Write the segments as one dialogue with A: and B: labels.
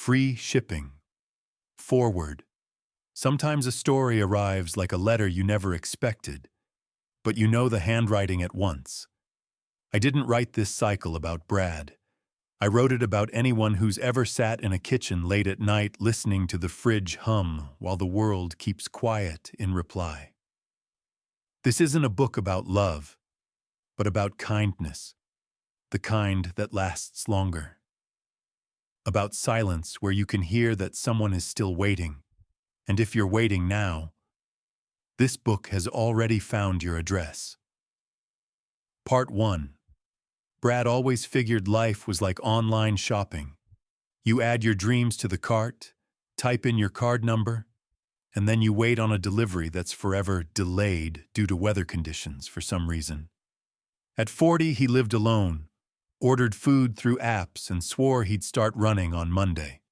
A: Free shipping. Forward. Sometimes a story arrives like a letter you never expected, but you know the handwriting at once. I didn't write this cycle about Brad. I wrote it about anyone who's ever sat in a kitchen late at night listening to the fridge hum while the world keeps quiet in reply. This isn't a book about love, but about kindness, the kind that lasts longer. About silence where you can hear that someone is still waiting, and if you're waiting now, this book has already found your address. Part 1. Brad always figured life was like online shopping. You add your dreams to the cart, type in your card number, and then you wait on a delivery that's forever delayed due to weather conditions for some reason. At 40, he lived alone, ordered food through apps, and swore he'd start running on Monday.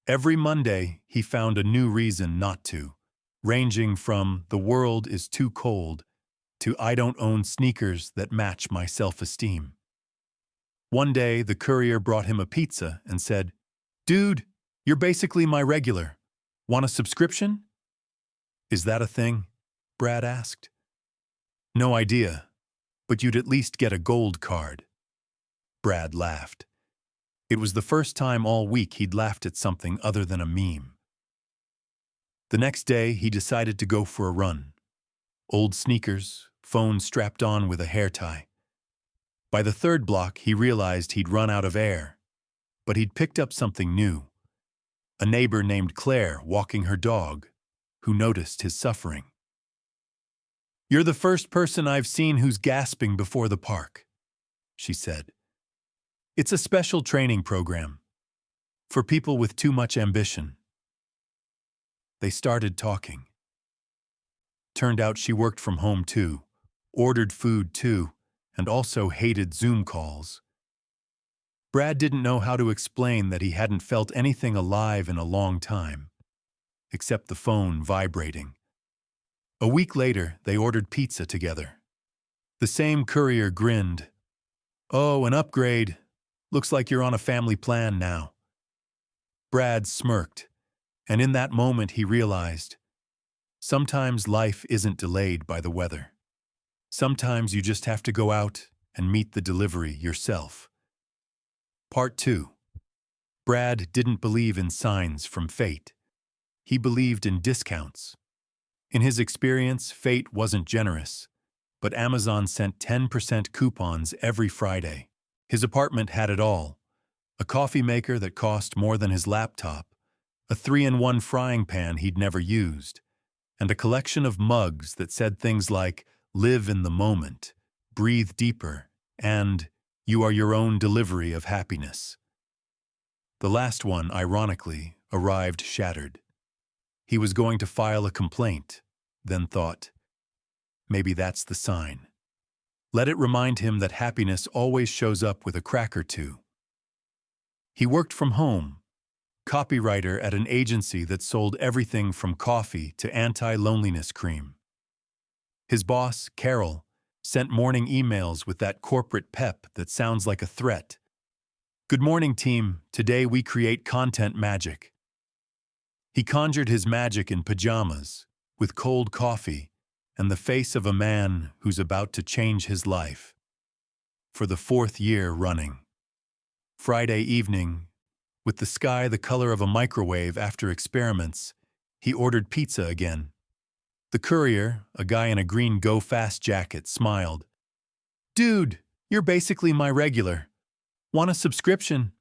A: Every Monday, he found a new reason not to, ranging from "the world is too cold" to "I don't own sneakers that match my self-esteem." One day, the courier brought him a pizza and said, "Dude, you're basically my regular. Want a subscription?" "Is that a thing?" Brad asked. "No idea, but you'd at least get a gold card." Brad laughed. It was the first time all week he'd laughed at something other than a meme. The next day, he decided to go for a run. Old sneakers, phone strapped on with a hair tie. By the third block, he realized he'd run out of air, but he'd picked up something new. A neighbor named Claire walking her dog, who noticed his suffering. "You're the first person I've seen who's gasping before the park," she said. "It's a special training program for people with too much ambition." They started talking. Turned out she worked from home too, ordered food too, and also hated Zoom calls. Brad didn't know how to explain that he hadn't felt anything alive in a long time, except the phone vibrating. A week later, they ordered pizza together. The same courier grinned. "Oh, an upgrade. Looks like you're on a family plan now." Brad smirked, and in that moment he realized, sometimes life isn't delayed by the weather. Sometimes you just have to go out and meet the delivery yourself. Part 2. Brad didn't believe in signs from fate. He believed in discounts. In his experience, fate wasn't generous, but Amazon sent 10% coupons every Friday. His apartment had it all: a coffee maker that cost more than his laptop, a 3-in-1 frying pan he'd never used, and a collection of mugs that said things like "Live in the moment," "Breathe deeper," and "You are your own delivery of happiness." The last one, ironically, arrived shattered. He was going to file a complaint, then thought, maybe that's the sign. Let it remind him that happiness always shows up with a crack or two. He worked from home, copywriter at an agency that sold everything from coffee to anti-loneliness cream. His boss, Carol, sent morning emails with that corporate pep that sounds like a threat. "Good morning, team. Today we create content magic." He conjured his magic in pajamas, with cold coffee, and the face of a man who's about to change his life. For the 4th year running. Friday evening, with the sky the color of a microwave after experiments, he ordered pizza again. The courier, a guy in a green Go Fast jacket, smiled. "Dude, you're basically my regular. Want a subscription?"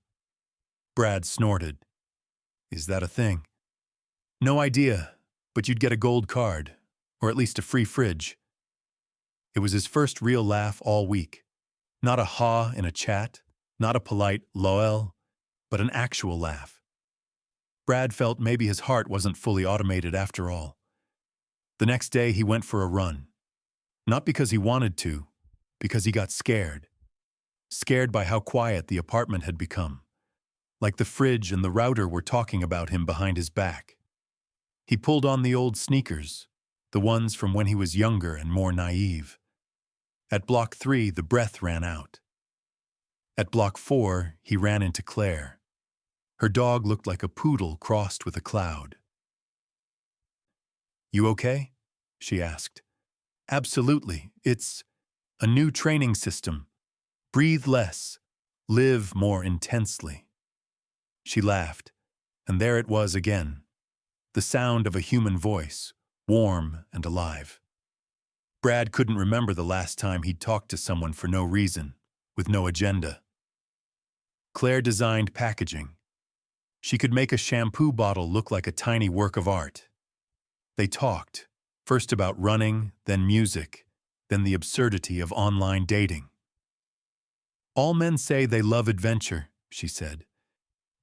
A: Brad snorted. "Is that a thing?" "No idea, but you'd get a gold card, or at least a free fridge." It was his first real laugh all week. Not a ha in a chat, not a polite "lol," but an actual laugh. Brad felt maybe his heart wasn't fully automated after all. The next day he went for a run. Not because he wanted to, because he got scared. Scared by how quiet the apartment had become. Like the fridge and the router were talking about him behind his back. He pulled on the old sneakers, the ones from when he was younger and more naive. At block 3, the breath ran out. At block 4, he ran into Claire. Her dog looked like a poodle crossed with a cloud. "You okay?" she asked. "Absolutely. It's a new training system. Breathe less. Live more intensely." She laughed, and there it was again, the sound of a human voice, warm and alive. Brad couldn't remember the last time he'd talked to someone for no reason, with no agenda. Claire designed packaging. She could make a shampoo bottle look like a tiny work of art. They talked, first about running, then music, then the absurdity of online dating. "All men say they love adventure," she said,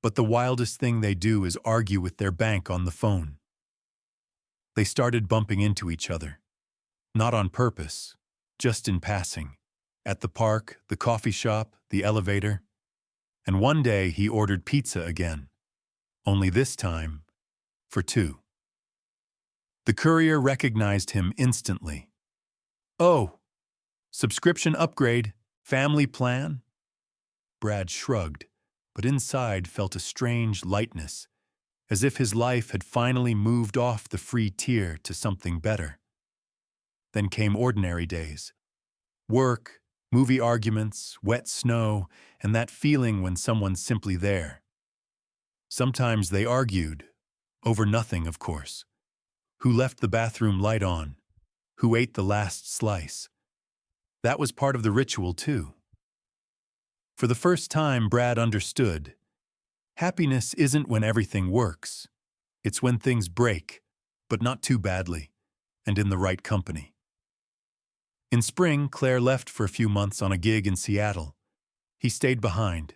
A: "but the wildest thing they do is argue with their bank on the phone." They started bumping into each other. Not on purpose, just in passing. At the park, the coffee shop, the elevator. And one day he ordered pizza again. Only this time, for two. The courier recognized him instantly. "Oh, subscription upgrade, family plan?" Brad shrugged, but inside felt a strange lightness, as if his life had finally moved off the free tier to something better. Then came ordinary days. Work, movie arguments, wet snow, and that feeling when someone's simply there. Sometimes they argued, over nothing, of course. Who left the bathroom light on? Who ate the last slice? That was part of the ritual, too. For the first time, Brad understood. Happiness isn't when everything works. It's when things break, but not too badly, and in the right company. In spring, Claire left for a few months on a gig in Seattle. He stayed behind.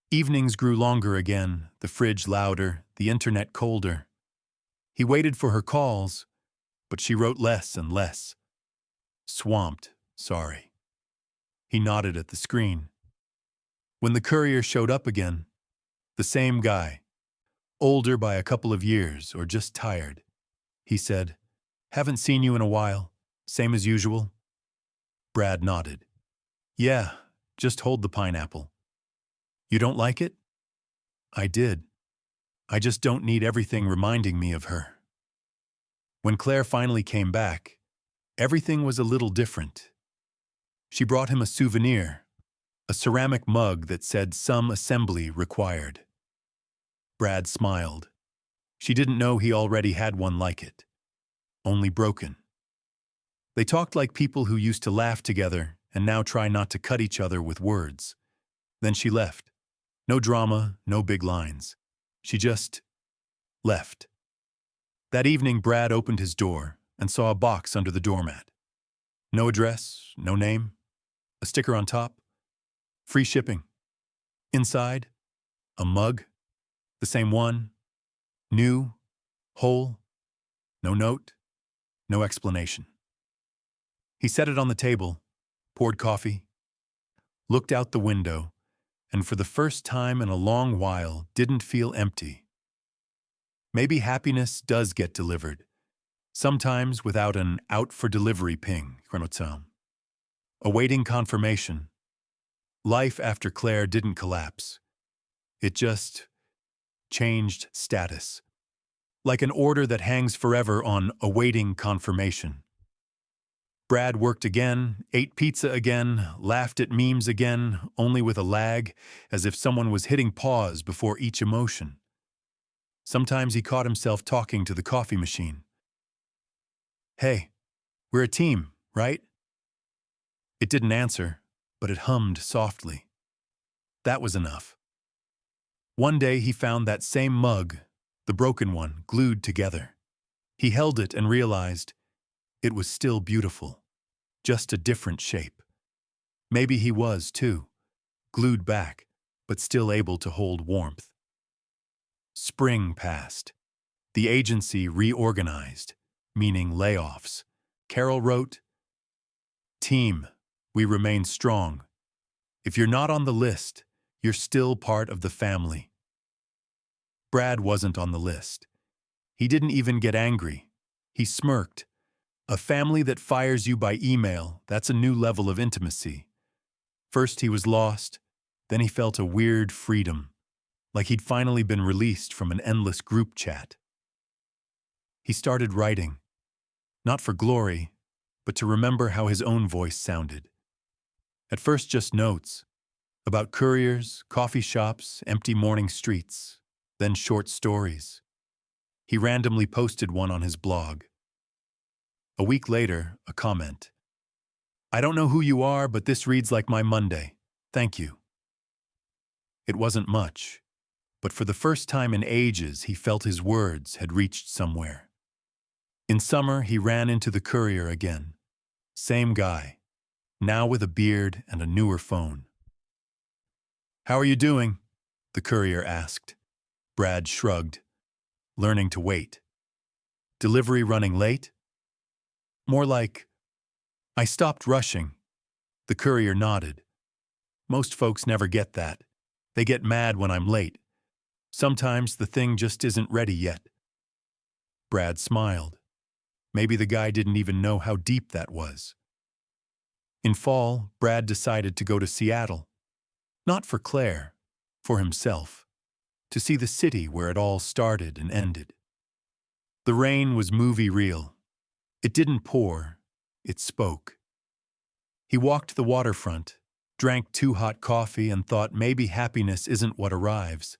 A: Evenings grew longer again, the fridge louder, the internet colder. He waited for her calls, but she wrote less and less. Swamped, sorry. He nodded at the screen. When the courier showed up again, the same guy, older by a couple of years or just tired, he said, "Haven't seen you in a while, same as usual?" Brad nodded. "Yeah, just hold the pineapple." "You don't like it?" "I did. I just don't need everything reminding me of her." When Claire finally came back, everything was a little different. She brought him a souvenir, a ceramic mug that said "Some assembly required." Brad smiled. She didn't know he already had one like it, only broken. They talked like people who used to laugh together and now try not to cut each other with words. Then she left. No drama, no big lines. She just left. That evening, Brad opened his door and saw a box under the doormat. No address, no name, a sticker on top, free shipping. Inside, a mug, the same one, new, whole, no note, no explanation. He set it on the table, poured coffee, looked out the window, and for the first time in a long while didn't feel empty. Maybe happiness does get delivered, sometimes without an out-for-delivery ping, awaiting confirmation. Life after Claire didn't collapse. It just changed status, like an order that hangs forever on awaiting confirmation. Brad worked again, ate pizza again, laughed at memes again, only with a lag, as if someone was hitting pause before each emotion. Sometimes he caught himself talking to the coffee machine. "Hey, we're a team, right?" It didn't answer, but it hummed softly. That was enough. One day he found that same mug, the broken one, glued together. He held it and realized it was still beautiful, just a different shape. Maybe he was, too, glued back, but still able to hold warmth. Spring passed. The agency reorganized, meaning layoffs. Carol wrote, "Team, we remain strong. If you're not on the list, you're still part of the family." Brad wasn't on the list. He didn't even get angry. He smirked. A family that fires you by email, that's a new level of intimacy. First he was lost, then he felt a weird freedom. like he'd finally been released from an endless group chat. He started writing, not for glory, but to remember how his own voice sounded. At first just notes, about couriers, coffee shops, empty morning streets, then short stories. He randomly posted one on his blog. A week later, a comment. "I don't know who you are, but this reads like my Monday. Thank you." It wasn't much, but for the first time in ages, he felt his words had reached somewhere. In summer, he ran into the courier again. Same guy, now with a beard and a newer phone. "How are you doing?" the courier asked. Brad shrugged, learning to wait. "Delivery running late?" More like, "I stopped rushing." The courier nodded. "Most folks never get that. They get mad when I'm late. Sometimes the thing just isn't ready yet." Brad smiled. Maybe the guy didn't even know how deep that was. In fall, Brad decided to go to Seattle. Not for Claire, for himself. To see the city where it all started and ended. The rain was movie real. It didn't pour, it spoke. He walked the waterfront, drank 2 hot coffee, and thought maybe happiness isn't what arrives,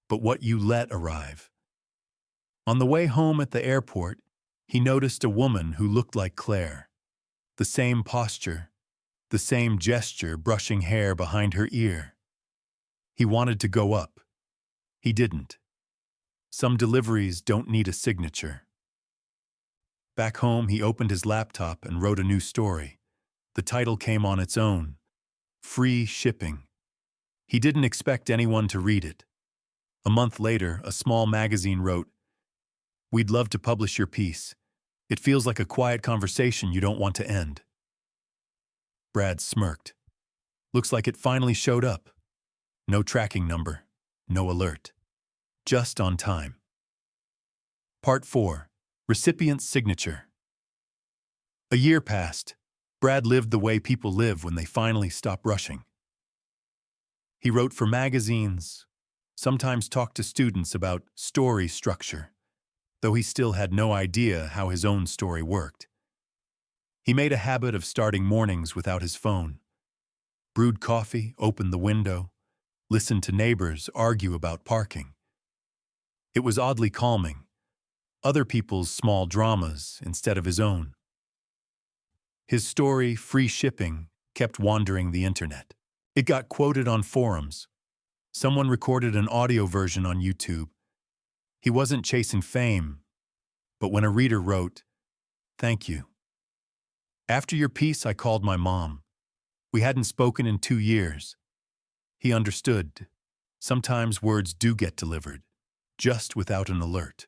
A: but what you let arrive. On the way home at the airport, he noticed a woman who looked like Claire. The same posture, the same gesture, brushing hair behind her ear. He wanted to go up. He didn't. Some deliveries don't need a signature. Back home, he opened his laptop and wrote a new story. The title came on its own. Free shipping. He didn't expect anyone to read it. A month later, a small magazine wrote, "We'd love to publish your piece. It feels like a quiet conversation you don't want to end." Brad smirked. Looks like it finally showed up. No tracking number, no alert. Just on time. Part 4. Recipient's signature. A year passed. Brad lived the way people live when they finally stop rushing. He wrote for magazines, sometimes talked to students about story structure, though he still had no idea how his own story worked. He made a habit of starting mornings without his phone. Brewed coffee, opened the window, listened to neighbors argue about parking. It was oddly calming. Other people's small dramas instead of his own. His story, Free Shipping, kept wandering the internet. It got quoted on forums. Someone recorded an audio version on YouTube. He wasn't chasing fame, but when a reader wrote, "Thank you. After your piece, I called my mom. We hadn't spoken in 2 years." He understood. Sometimes words do get delivered, just without an alert.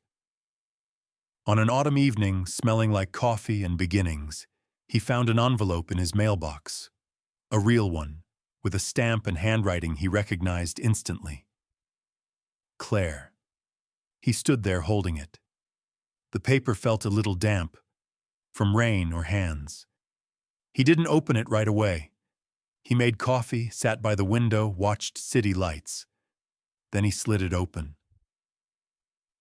A: On an autumn evening, smelling like coffee and beginnings, he found an envelope in his mailbox. A real one, with a stamp and handwriting he recognized instantly. Claire. He stood there holding it. The paper felt a little damp, from rain or hands. He didn't open it right away. He made coffee, sat by the window, watched city lights. Then he slid it open.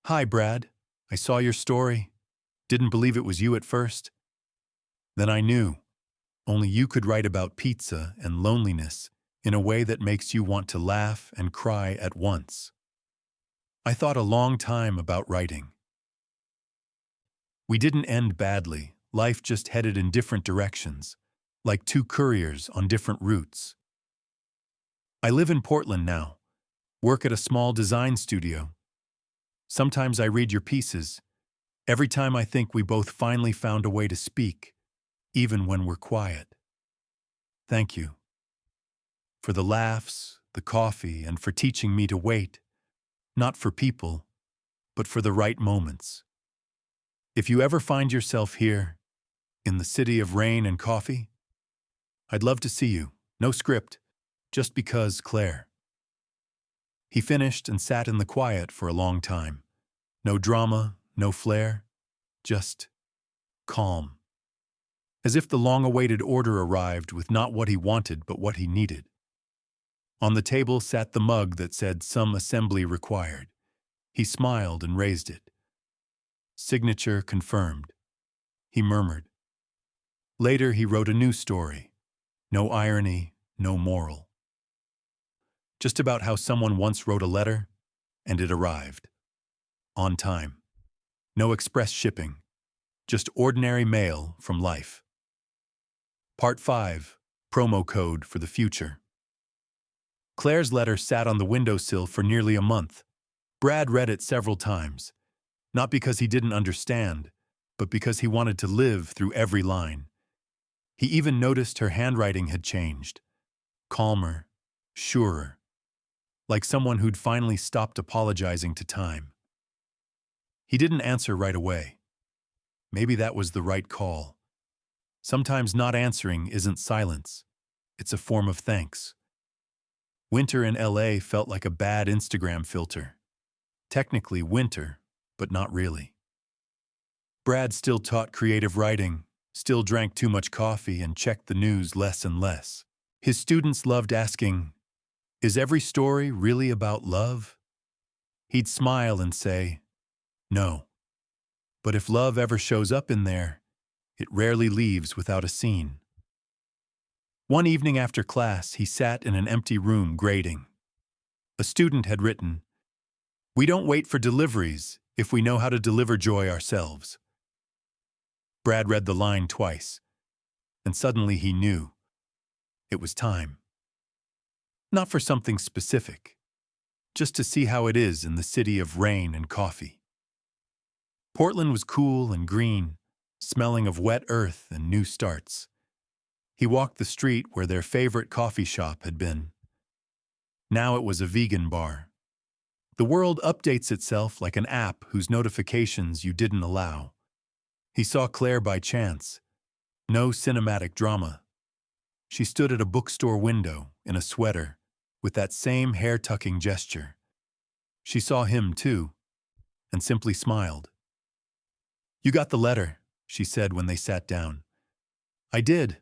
A: "Hi, Brad. I saw your story. Didn't believe it was you at first. Then I knew. Only you could write about pizza and loneliness in a way that makes you want to laugh and cry at once. I thought a long time about writing." We didn't end badly. Life just headed in different directions, like 2 couriers on different routes. I live in Portland now, work at a small design studio. Sometimes I read your pieces. Every time I think we both finally found a way to speak, even when we're quiet. Thank you. For the laughs, the coffee, and for teaching me to wait, not for people, but for the right moments. If you ever find yourself here, in the city of rain and coffee, I'd love to see you. No script, just because, Claire. He finished and sat in the quiet for a long time. No drama, no flair, just calm. As if the long-awaited order arrived with not what he wanted but what he needed. On the table sat the mug that said "Some assembly required." He smiled and raised it. Signature confirmed. He murmured. Later he wrote a new story. No irony, no moral. Just about how someone once wrote a letter, and it arrived. On time. No express shipping. Just ordinary mail from life. Part 5. Promo code for the future. Claire's letter sat on the windowsill for nearly a month. Brad read it several times, not because he didn't understand, but because he wanted to live through every line. He even noticed her handwriting had changed. Calmer, surer, like someone who'd finally stopped apologizing to time. He didn't answer right away. Maybe that was the right call. Sometimes not answering isn't silence. It's a form of thanks. Winter in LA felt like a bad Instagram filter. Technically winter, but not really. Brad still taught creative writing, still drank too much coffee and checked the news less and less. His students loved asking, "Is every story really about love?" He'd smile and say, "No. But if love ever shows up in there, it rarely leaves without a scene." One evening after class, he sat in an empty room grading. A student had written, "We don't wait for deliveries if we know how to deliver joy ourselves." Brad read the line twice, and suddenly he knew. It was time. Not for something specific, just to see how it is in the city of rain and coffee. Portland was cool and green, smelling of wet earth and new starts. He walked the street where their favorite coffee shop had been. Now it was a vegan bar. The world updates itself like an app whose notifications you didn't allow. He saw Claire by chance. No cinematic drama. She stood at a bookstore window in a sweater with that same hair-tucking gesture. She saw him too, and simply smiled. "You got the letter," she said when they sat down. "I did.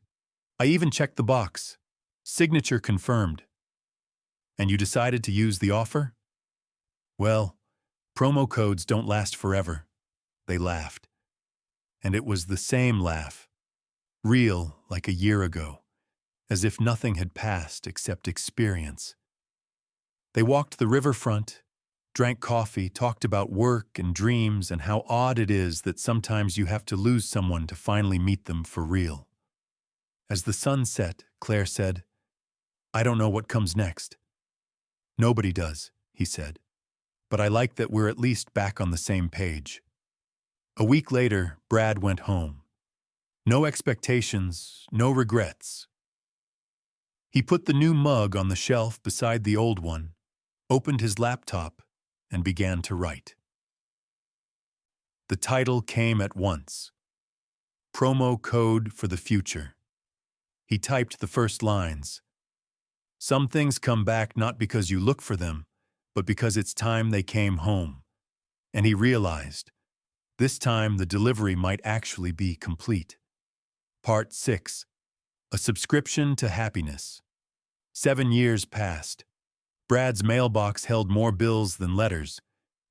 A: I even checked the box. Signature confirmed." "And you decided to use the offer?" "Well, promo codes don't last forever." They laughed. And it was the same laugh. Real, like a year ago. As if nothing had passed except experience. They walked the riverfront, drank coffee, talked about work and dreams and how odd it is that sometimes you have to lose someone to finally meet them for real. As the sun set, Claire said, "I don't know what comes next." "Nobody does," he said. "But I like that we're at least back on the same page." A week later, Brad went home. No expectations, no regrets. He put the new mug on the shelf beside the old one, opened his laptop, and began to write. The title came at once. Promo code for the future. He typed the first lines. "Some things come back not because you look for them, but because it's time they came home." And he realized, this time the delivery might actually be complete. Part 6. A subscription to happiness. 7 years passed. Brad's mailbox held more bills than letters,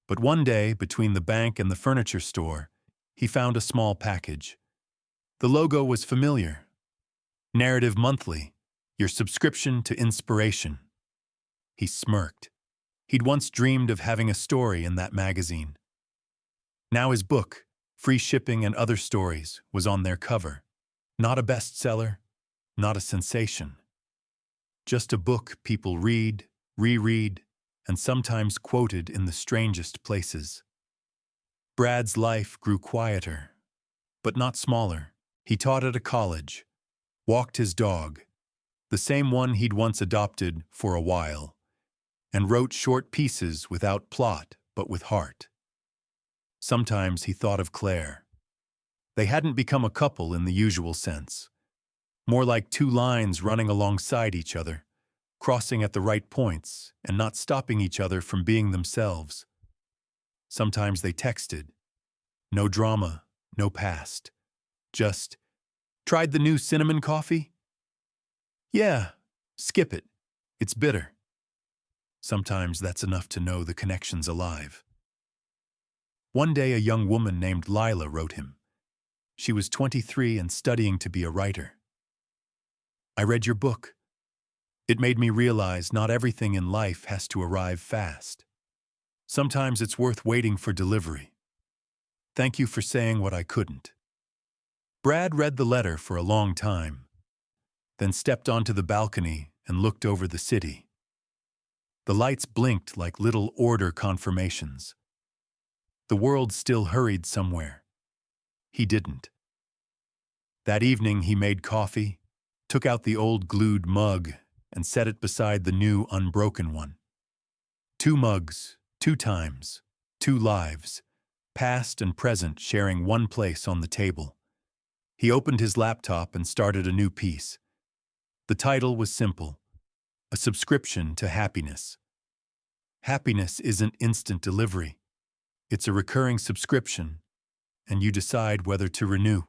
A: but one day, between the bank and the furniture store, he found a small package. The logo was familiar. Narrative Monthly, your subscription to inspiration. He smirked. He'd once dreamed of having a story in that magazine. Now his book, Free Shipping and Other Stories, was on their cover. Not a bestseller, not a sensation. Just a book people read, reread, and sometimes quoted in the strangest places. Brad's life grew quieter, but not smaller. He taught at a college, walked his dog, the same one he'd once adopted for a while, and wrote short pieces without plot but with heart. Sometimes he thought of Claire. They hadn't become a couple in the usual sense. More like two lines running alongside each other, crossing at the right points and not stopping each other from being themselves. Sometimes they texted. No drama, no past. Just, "Tried the new cinnamon coffee?" "Yeah, skip it. It's bitter." Sometimes that's enough to know the connection's alive. One day, a young woman named Lila wrote him. She was 23 and studying to be a writer. I read your book. It made me realize not everything in life has to arrive fast. Sometimes it's worth waiting for delivery. Thank you for saying what I couldn't. Brad read the letter for a long time, then stepped onto the balcony and looked over the city. The lights blinked like little order confirmations. The world still hurried somewhere. He didn't. That evening he made coffee, took out the old glued mug, and set it beside the new unbroken one. 2 mugs, 2 times, 2 lives, past and present sharing one place on the table. He opened his laptop and started a new piece. The title was simple: A Subscription to Happiness. Happiness isn't instant delivery. It's a recurring subscription, and you decide whether to renew.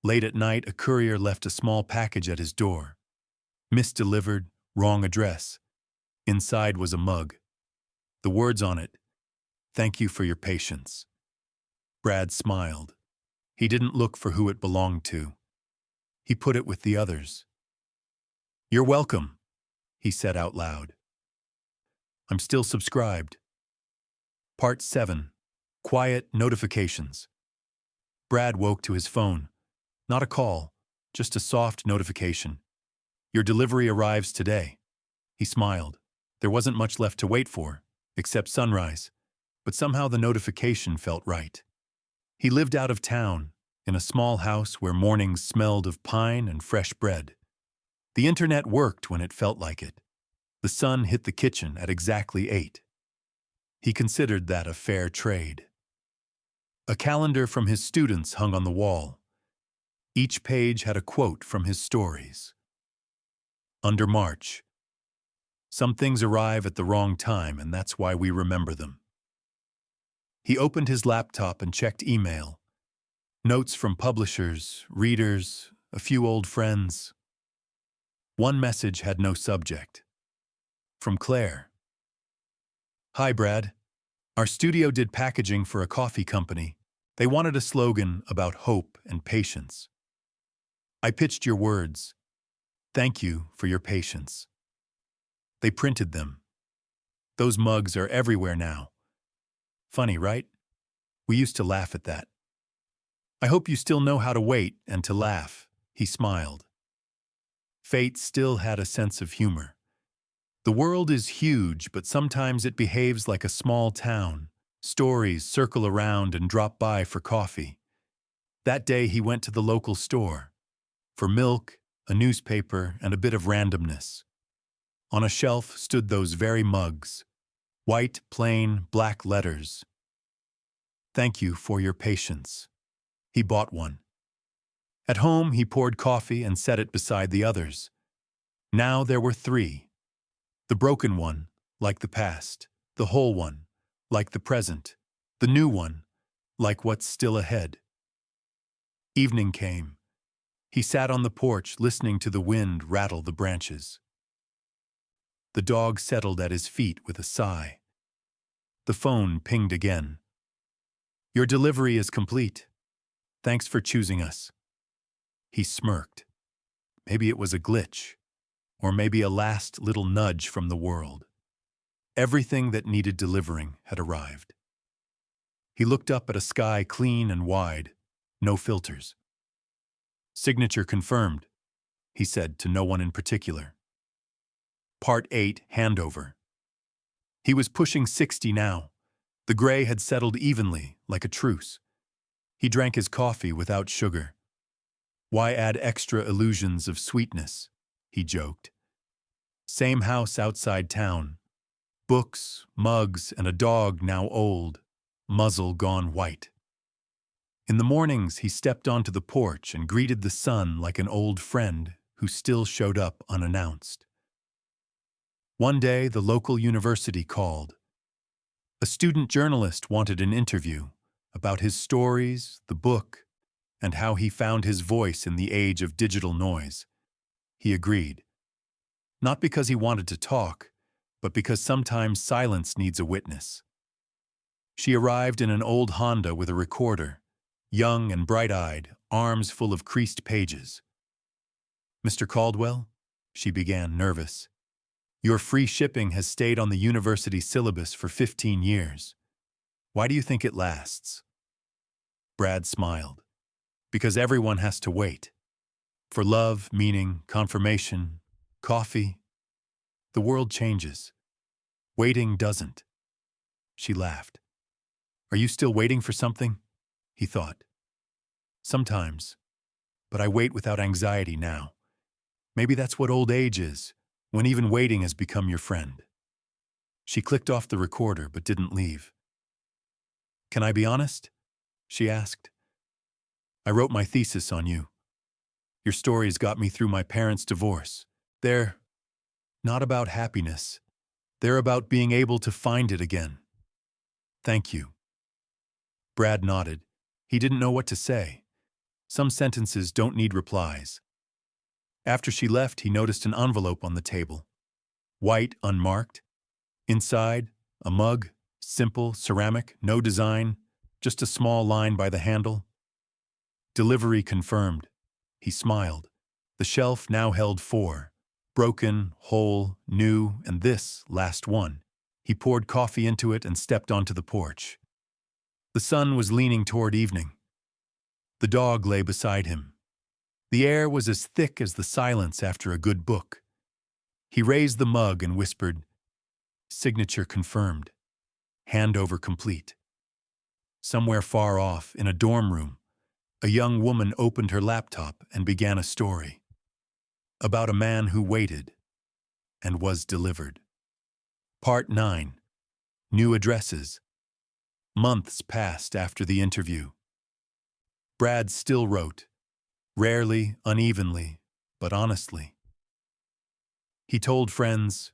A: Late at night, a courier left a small package at his door. Misdelivered, wrong address. Inside was a mug. The words on it: "Thank you for your patience." Brad smiled. He didn't look for who it belonged to. He put it with the others. "You're welcome," he said out loud. "I'm still subscribed." Part 7. Quiet Notifications. Brad woke to his phone. Not a call, just a soft notification. "Your delivery arrives today." He smiled. There wasn't much left to wait for, except sunrise, but somehow the notification felt right. He lived out of town, in a small house where mornings smelled of pine and fresh bread. The internet worked when it felt like it. The sun hit the kitchen at exactly 8. He considered that a fair trade. A calendar from his students hung on the wall. Each page had a quote from his stories. Under March. Some things arrive at the wrong time, and that's why we remember them. He opened his laptop and checked email. Notes from publishers, readers, a few old friends. One message had no subject. From Claire. "Hi, Brad. Our studio did packaging for a coffee company. They wanted a slogan about hope and patience. I pitched your words. Thank you for your patience." They printed them. Those mugs are everywhere now. Funny, right? We used to laugh at that. I hope you still know how to wait and to laugh. He smiled. Fate still had a sense of humor. The world is huge, but sometimes it behaves like a small town. Stories circle around and drop by for coffee. That day he went to the local store. For milk, a newspaper, and a bit of randomness. On a shelf stood those very mugs. White, plain, black letters. Thank you for your patience. He bought one. At home, he poured coffee and set it beside the others. Now there were 3. The broken one, like the past. The whole one, like the present. The new one, like what's still ahead. Evening came. He sat on the porch listening to the wind rattle the branches. The dog settled at his feet with a sigh. The phone pinged again. Your delivery is complete. Thanks for choosing us. He smirked. Maybe it was a glitch, or maybe a last little nudge from the world. Everything that needed delivering had arrived. He looked up at a sky clean and wide, no filters. Signature confirmed, he said to no one in particular. Part 8, Handover. He was pushing 60 now. The gray had settled evenly, like a truce. He drank his coffee without sugar. Why add extra illusions of sweetness? He joked. Same house outside town. Books, mugs, and a dog now old, muzzle gone white. In the mornings, he stepped onto the porch and greeted the sun like an old friend who still showed up unannounced. One day, the local university called. A student journalist wanted an interview about his stories, the book, and how he found his voice in the age of digital noise. He agreed. Not because he wanted to talk, but because sometimes silence needs a witness. She arrived in an old Honda with a recorder, young and bright-eyed, arms full of creased pages. "Mr. Caldwell," she began, nervous, "your free shipping has stayed on the university syllabus for 15 years. Why do you think it lasts?" Brad smiled. "Because everyone has to wait. For love, meaning, confirmation, coffee. The world changes. Waiting doesn't." She laughed. "Are you still waiting for something?" He thought. "Sometimes. But I wait without anxiety now. Maybe that's what old age is, when even waiting has become your friend." She clicked off the recorder but didn't leave. "Can I be honest?" she asked. "I wrote my thesis on you. Your stories got me through my parents' divorce. They're not about happiness. They're about being able to find it again. Thank you." Brad nodded. He didn't know what to say. Some sentences don't need replies. After she left, he noticed an envelope on the table. White, unmarked. Inside, a mug, simple, ceramic, no design, just a small line by the handle. "Delivery confirmed." He smiled. The shelf now held 4. Broken, whole, new, and this last one. He poured coffee into it and stepped onto the porch. The sun was leaning toward evening. The dog lay beside him. The air was as thick as the silence after a good book. He raised the mug and whispered, "Signature confirmed. Handover complete." Somewhere far off, in a dorm room, a young woman opened her laptop and began a story. About a man who waited and was delivered. Part 9. New addresses. Months passed after the interview. Brad still wrote, rarely, unevenly, but honestly. He told friends,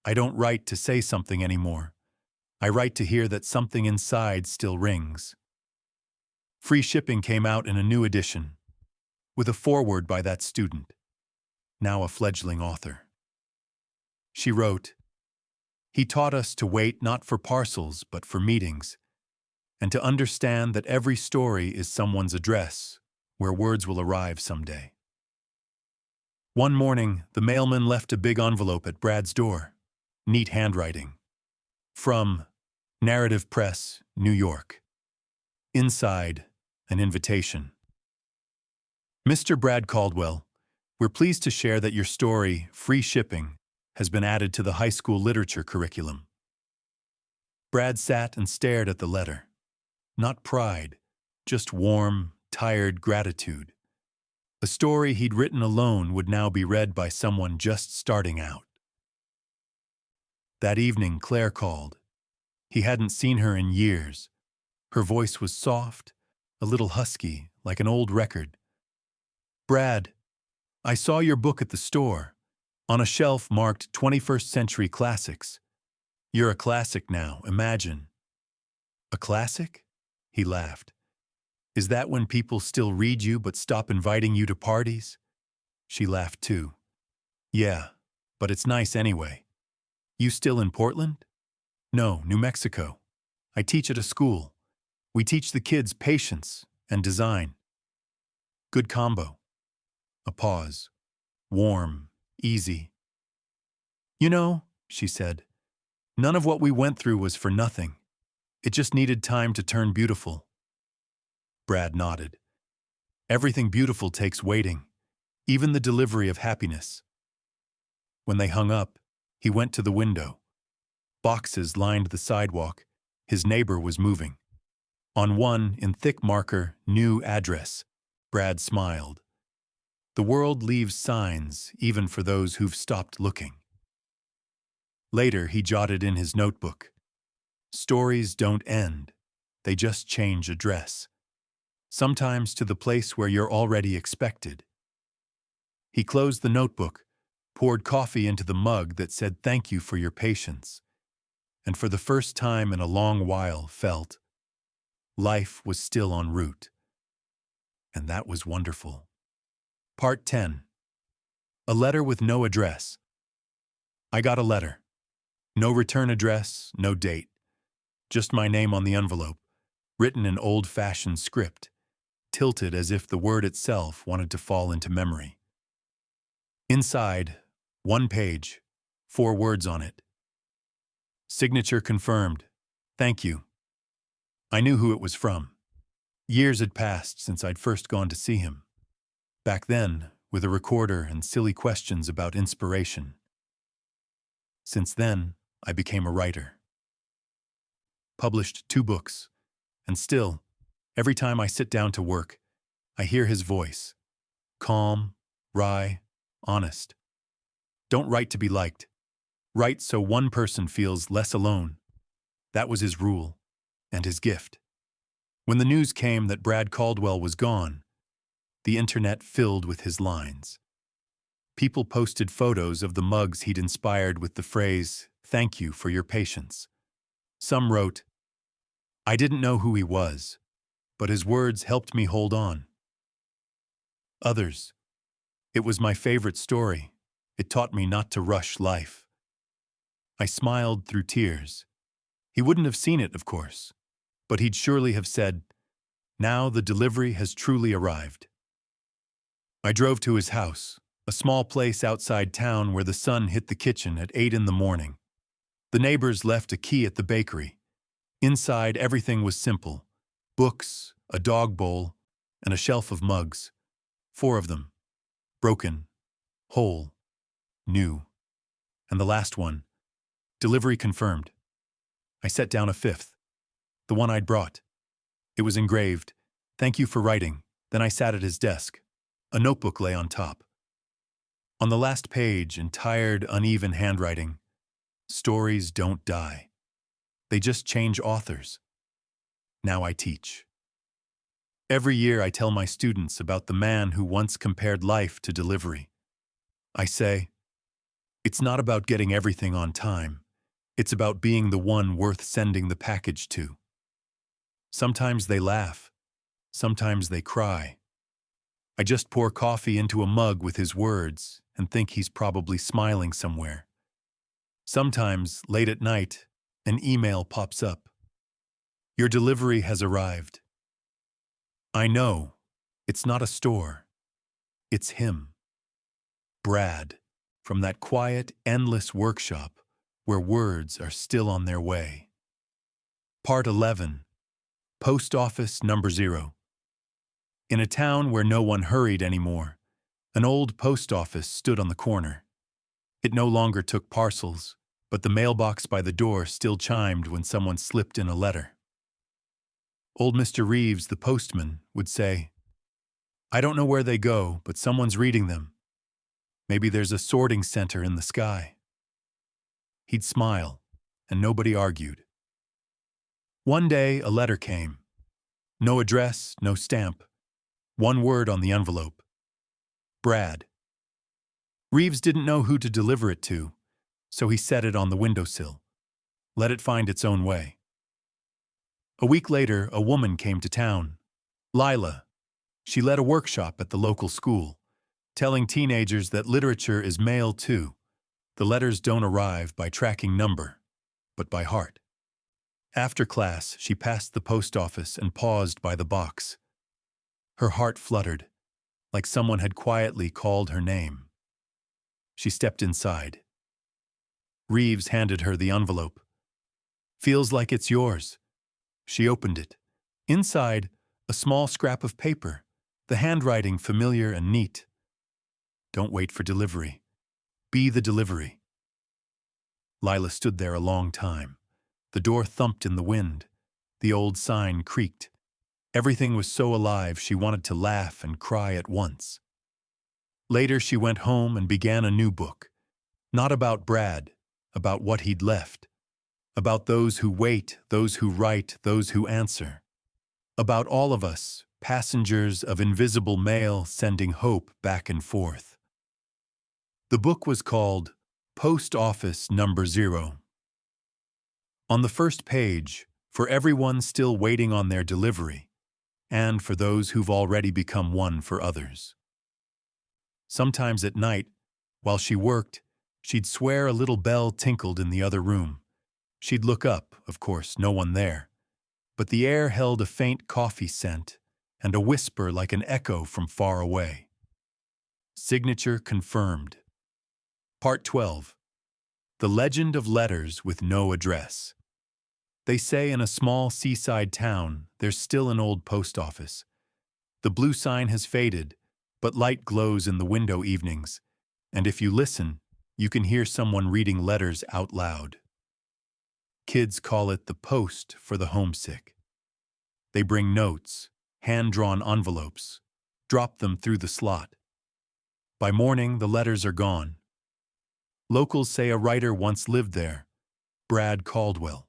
A: "I don't write to say something anymore. I write to hear that something inside still rings." Free shipping came out in a new edition, with a foreword by that student, now a fledgling author. She wrote, "He taught us to wait not for parcels but for meetings, and to understand that every story is someone's address, where words will arrive someday." One morning, the mailman left a big envelope at Brad's door. Neat handwriting. From Narrative Press, New York. Inside, an invitation. "Mr. Brad Caldwell, we're pleased to share that your story, Free Shipping, has been added to the high school literature curriculum." Brad sat and stared at the letter. Not pride, just warm, tired gratitude. A story he'd written alone would now be read by someone just starting out. That evening, Claire called. He hadn't seen her in years. Her voice was soft, a little husky, like an old record. "Brad, I saw your book at the store, on a shelf marked 21st Century Classics. You're a classic now, imagine." "A classic?" He laughed. "Is that when people still read you but stop inviting you to parties?" She laughed too. "Yeah, but it's nice anyway." "You still in Portland?" "No, New Mexico. I teach at a school. We teach the kids patience and design." "Good combo." A pause. Warm, easy. "You know," she said, "none of what we went through was for nothing. It just needed time to turn beautiful." Brad nodded. "Everything beautiful takes waiting, even the delivery of happiness." When they hung up, he went to the window. Boxes lined the sidewalk. His neighbor was moving. On one, in thick marker, "New address." Brad smiled. The world leaves signs, even for those who've stopped looking. Later, he jotted in his notebook. Stories don't end. They just change address. Sometimes to the place where you're already expected. He closed the notebook, poured coffee into the mug that said "Thank you for your patience," and for the first time in a long while felt life was still en route. And that was wonderful. Part 10. A letter with no address. I got a letter. No return address, no date. Just my name on the envelope, written in old-fashioned script, tilted as if the word itself wanted to fall into memory. Inside, one page, 4 words on it. Signature confirmed. Thank you. I knew who it was from. Years had passed since I'd first gone to see him. Back then, with a recorder and silly questions about inspiration. Since then, I became a writer. Published 2 books. And still, every time I sit down to work, I hear his voice. Calm, wry, honest. Don't write to be liked. Write so one person feels less alone. That was his rule, and his gift. When the news came that Brad Caldwell was gone, the internet filled with his lines. People posted photos of the mugs he'd inspired with the phrase, "Thank you for your patience." Some wrote, "I didn't know who he was, but his words helped me hold on." Others, "It was my favorite story. It taught me not to rush life." I smiled through tears. He wouldn't have seen it, of course, but he'd surely have said, "Now the delivery has truly arrived." I drove to his house, a small place outside town where the sun hit the kitchen at 8 in the morning. The neighbors left a key at the bakery. Inside, everything was simple. Books, a dog bowl, and a shelf of mugs. 4 of them. Broken, whole, new. And the last one, delivery confirmed. I set down a 5th, the one I'd brought. It was engraved, "Thank you for writing." Then I sat at his desk. A notebook lay on top. On the last page, in tired, uneven handwriting, "Stories don't die. They just change authors." Now I teach. Every year I tell my students about the man who once compared life to delivery. I say, it's not about getting everything on time. It's about being the one worth sending the package to. Sometimes they laugh. Sometimes they cry. I just pour coffee into a mug with his words and think he's probably smiling somewhere. Sometimes, late at night, an email pops up. "Your delivery has arrived." I know, it's not a store. It's him. Brad, from that quiet, endless workshop where words are still on their way. Part 11. Post Office Number 0. In a town where no one hurried anymore, an old post office stood on the corner. It no longer took parcels, but the mailbox by the door still chimed when someone slipped in a letter. Old Mr. Reeves, the postman, would say, "I don't know where they go, but someone's reading them. Maybe there's a sorting center in the sky." He'd smile, and nobody argued. One day, a letter came. No address, no stamp. One word on the envelope. Brad. Reeves didn't know who to deliver it to, so he set it on the windowsill. Let it find its own way. A week later, a woman came to town. Lila. She led a workshop at the local school, telling teenagers that literature is mail too. The letters don't arrive by tracking number, but by heart. After class, she passed the post office and paused by the box. Her heart fluttered, like someone had quietly called her name. She stepped inside. Reeves handed her the envelope. "Feels like it's yours." She opened it. Inside, a small scrap of paper, the handwriting familiar and neat. "Don't wait for delivery. Be the delivery." Lila stood there a long time. The door thumped in the wind. The old sign creaked. Everything was so alive she wanted to laugh and cry at once. Later she went home and began a new book. Not about Brad, about what he'd left. About those who wait, those who write, those who answer. About all of us, passengers of invisible mail sending hope back and forth. The book was called Post Office Number 0. On the first page, for everyone still waiting on their delivery, and for those who've already become one for others. Sometimes at night, while she worked, She'd swear a little bell tinkled in the other room. She'd look up, of course, no one there. But the air held a faint coffee scent and a whisper like an echo from far away. Signature confirmed. Part 12. The Legend of Letters with No Address. They say in a small seaside town, there's still an old post office. The blue sign has faded, but light glows in the window evenings, and if you listen, you can hear someone reading letters out loud. Kids call it the post for the homesick. They bring notes, hand-drawn envelopes, drop them through the slot. By morning, the letters are gone. Locals say a writer once lived there, Brad Caldwell.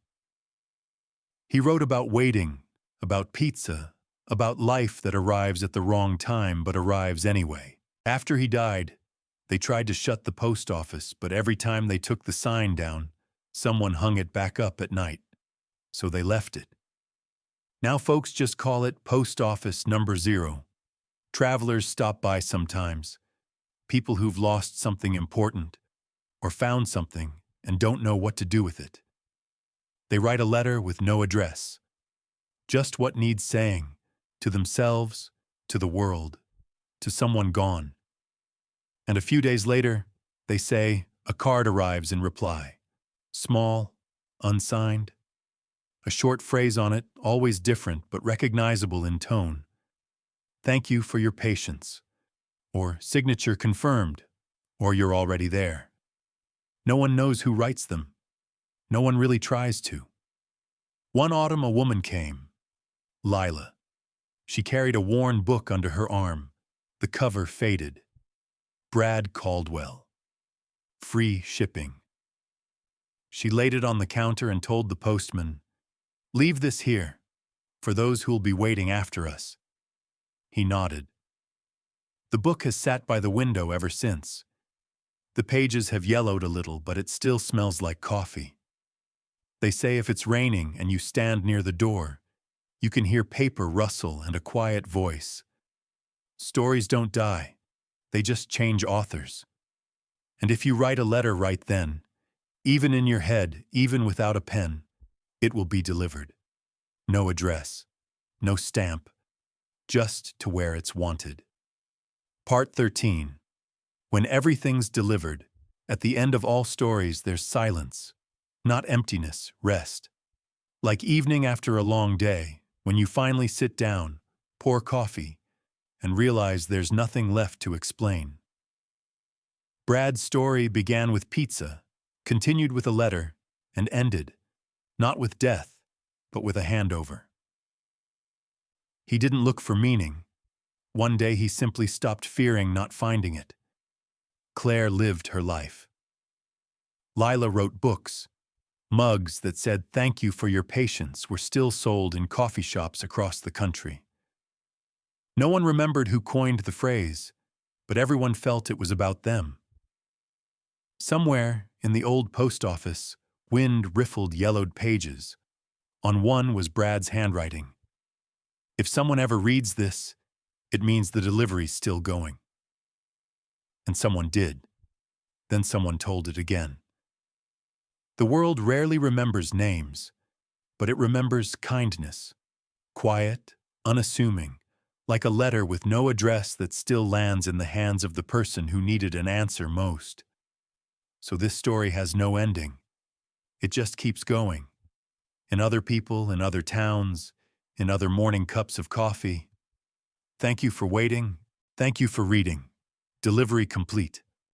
A: He wrote about waiting, about pizza, about life that arrives at the wrong time but arrives anyway. After he died, they tried to shut the post office, but every time they took the sign down, someone hung it back up at night. So they left it. Now folks just call it Post Office Number 0. Travelers stop by sometimes, people who've lost something important or found something and don't know what to do with it. They write a letter with no address, just what needs saying, to themselves, to the world, to someone gone. And a few days later, they say a card arrives in reply. Small, unsigned. A short phrase on it, always different but recognizable in tone. Thank you for your patience. Or signature confirmed. Or you're already there. No one knows who writes them. No one really tries to. One autumn a woman came. Lila. She carried a worn book under her arm. The cover faded. Brad Caldwell. Free shipping. She laid it on the counter and told the postman, "Leave this here, for those who'll be waiting after us." He nodded. The book has sat by the window ever since. The pages have yellowed a little, but it still smells like coffee. They say if it's raining and you stand near the door, you can hear paper rustle and a quiet voice. Stories don't die. They just change authors. And if you write a letter right then, even in your head, even without a pen, it will be delivered. No address, no stamp, just to where it's wanted. Part 13. When everything's delivered, at the end of all stories there's silence, not emptiness, rest. Like evening after a long day, when you finally sit down, pour coffee, and realize there's nothing left to explain. Brad's story began with pizza, continued with a letter, and ended, not with death, but with a handover. He didn't look for meaning. One day he simply stopped fearing not finding it. Claire lived her life. Lila wrote books. Mugs that said "Thank you for your patience" were still sold in coffee shops across the country. No one remembered who coined the phrase, but everyone felt it was about them. Somewhere in the old post office, wind riffled yellowed pages. On one was Brad's handwriting. If someone ever reads this, it means the delivery's still going. And someone did. Then someone told it again. The world rarely remembers names, but it remembers kindness. Quiet, unassuming, like a letter with no address that still lands in the hands of the person who needed an answer most. So this story has no ending. It just keeps going. In other people, in other towns, in other morning cups of coffee. Thank you for waiting. Thank you for reading. Delivery complete.